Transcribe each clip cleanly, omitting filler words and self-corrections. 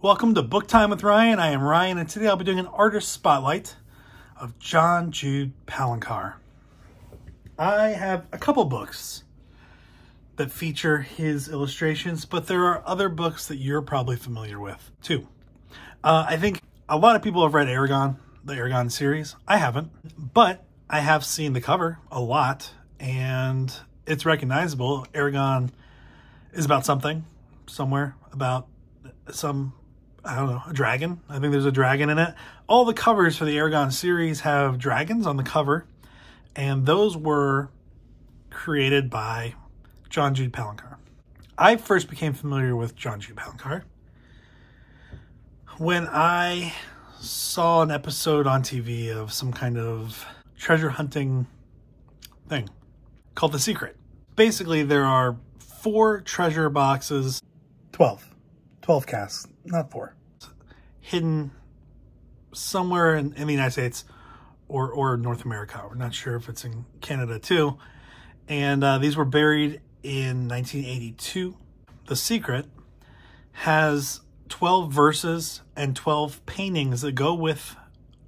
Welcome to Book Time with Ryan. I am Ryan, and today I'll be doing an artist spotlight of Jude Palencar. I have a couple books that feature his illustrations, but there are other books that you're probably familiar with too. I think a lot of people have read Eragon, the Eragon series. I haven't, but I have seen the cover a lot, and it's recognizable. Eragon is about something, somewhere, about some, I don't know, a dragon. I think there's a dragon in it. All the covers for the Eragon series have dragons on the cover, and those were created by Jude Palencar. I first became familiar with Jude Palencar when I saw an episode on TV of some kind of treasure hunting thing called The Secret. Basically, there are 4 treasure boxes, 12 casks, not 4, hidden somewhere in the United States or North America. We're not sure if it's in Canada too. And these were buried in 1982. The Secret has 12 verses and 12 paintings that go with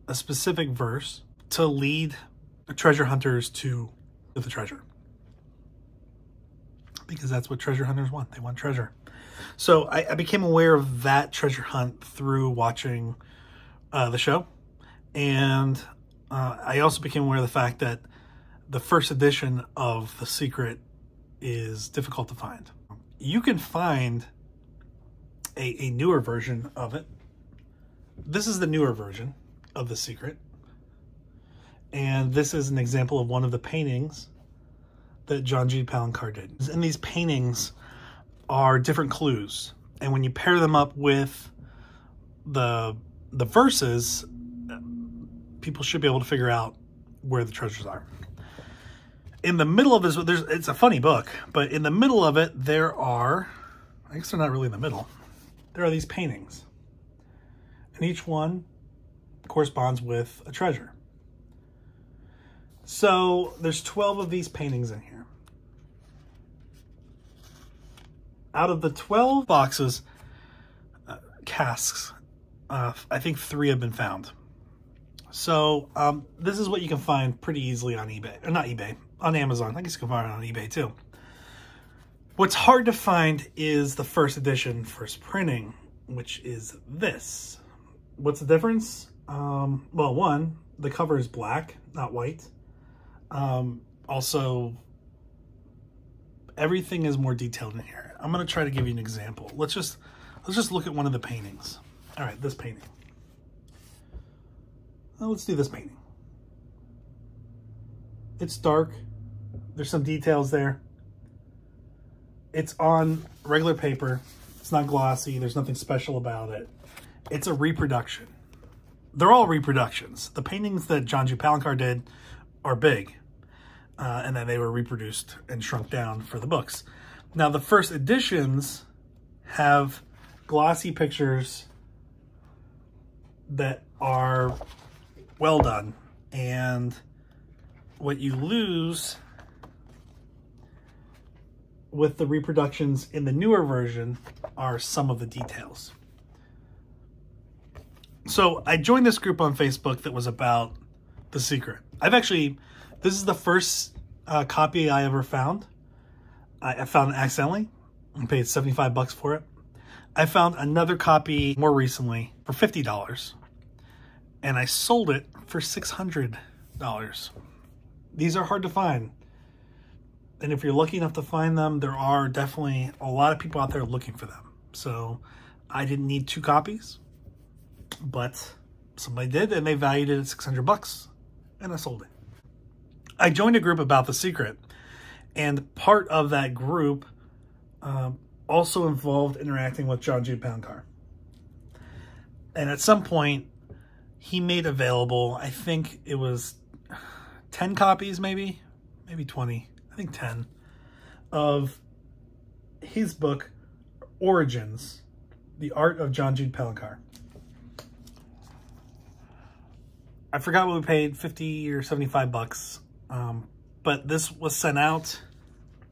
a specific verse to lead treasure hunters to the treasure. Because that's what treasure hunters want. They want treasure. So I became aware of that treasure hunt through watching the show. And I also became aware of the fact that the first edition of The Secret is difficult to find. You can find a newer version of it. This is the newer version of The Secret. And this is an example of one of the paintings that Jude Palencar did. And these paintings are different clues. And when you pair them up with the verses, people should be able to figure out where the treasures are. In the middle of this, it's a funny book, but in the middle of it, there are, I guess they're not really in the middle, there are these paintings. And each one corresponds with a treasure. So there's 12 of these paintings in here. Out of the 12 boxes, casks, I think 3 have been found. So this is what you can find pretty easily on eBay. Or not eBay, on Amazon. I guess you can find it on eBay too. What's hard to find is the first edition, first printing, which is this. What's the difference? Well, one, the cover is black, not white. Also, everything is more detailed in here. I'm going to try to give you an example. Let's just look at one of the paintings. All right, this painting. Well, let's do this painting. It's dark. There's some details there. It's on regular paper. It's not glossy. There's nothing special about it. It's a reproduction. They're all reproductions. The paintings that Jude Palencar did are big. And then they were reproduced and shrunk down for the books. Now, the first editions have glossy pictures that are well done. And what you lose with the reproductions in the newer version are some of the details. So I joined this group on Facebook that was about The Secret. This is the first copy I ever found. I found it accidentally. I paid $75 for it. I found another copy more recently for $50. And I sold it for $600. These are hard to find. And if you're lucky enough to find them, there are definitely a lot of people out there looking for them. So I didn't need 2 copies, but somebody did, and they valued it at $600, and I sold it. I joined a group about The Secret, and part of that group also involved interacting with Jude Palencar. And at some point, he made available, I think it was 10 copies, maybe 20, I think 10, of his book, Origins, The Art of Jude Palencar. I forgot what we paid, 50 or 75 bucks. But this was sent out,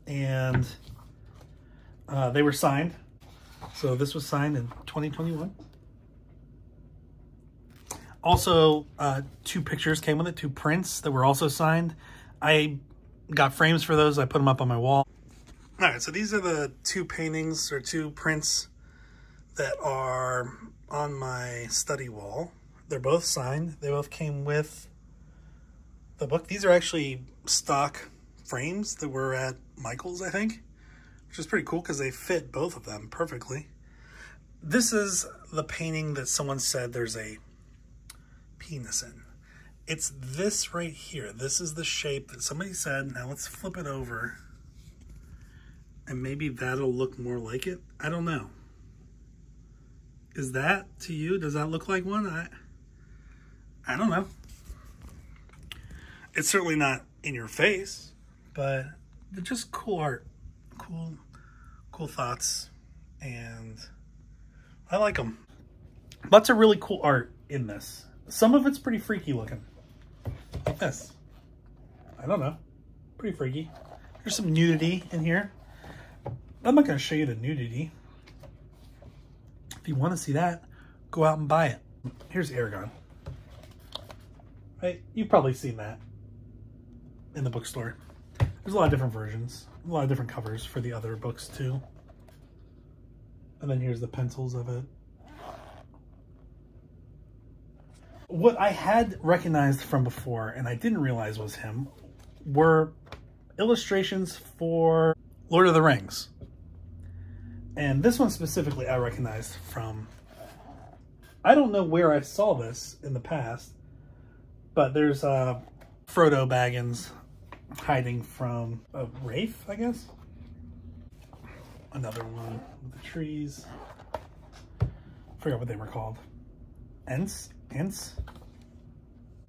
and they were signed. So this was signed in 2021. Also, 2 pictures came with it, 2 prints that were also signed. I got frames for those. I put them up on my wall. All right, so these are the 2 paintings or 2 prints that are on my study wall. They're both signed. They both came with the book. These are actually stock frames that were at Michael's, I think, which is pretty cool because they fit both of them perfectly. This is the painting that someone said there's a penis in. It's this right here. This is the shape that somebody said. Now let's flip it over and maybe that'll look more like it. I don't know. Is that to you? Does that look like one? I don't know. It's certainly not in your face, but they're just cool art, cool thoughts, and I like them. Lots of really cool art in this. Some of it's pretty freaky looking. Like this. I don't know. Pretty freaky. There's some nudity in here. I'm not going to show you the nudity. If you want to see that, go out and buy it. Here's Aragon. Right? You've probably seen that in the bookstore. There's a lot of different versions. A lot of different covers for the other books too. And then here's the pencils of it. What I had recognized from before, and I didn't realize was him, were illustrations for Lord of the Rings. And this one specifically I recognized from, I don't know where I saw this in the past, but there's Frodo Baggins hiding from a wraith, I guess. Another one with the trees. I forgot what they were called. Ents?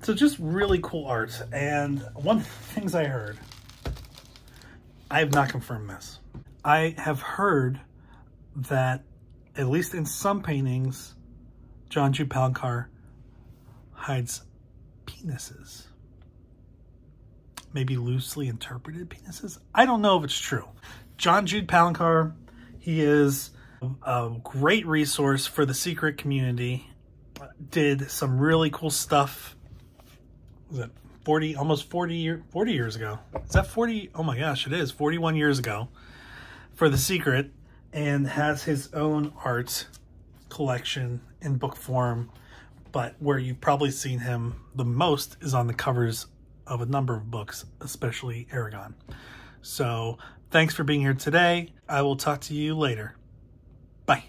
So just really cool art. And one of the things I heard, I have not confirmed this. I have heard that, at least in some paintings, Jude Palencar hides penises. Maybe loosely interpreted penises. I don't know if it's true. Jude Palencar, he is a great resource for the secret community. Did some really cool stuff. Was it almost 40 years ago? Is that 40? Oh my gosh, it is 41 years ago for the secret, and has his own art collection in book form. But where you've probably seen him the most is on the covers of a number of books, especially Aragon. So thanks for being here today. I will talk to you later. Bye.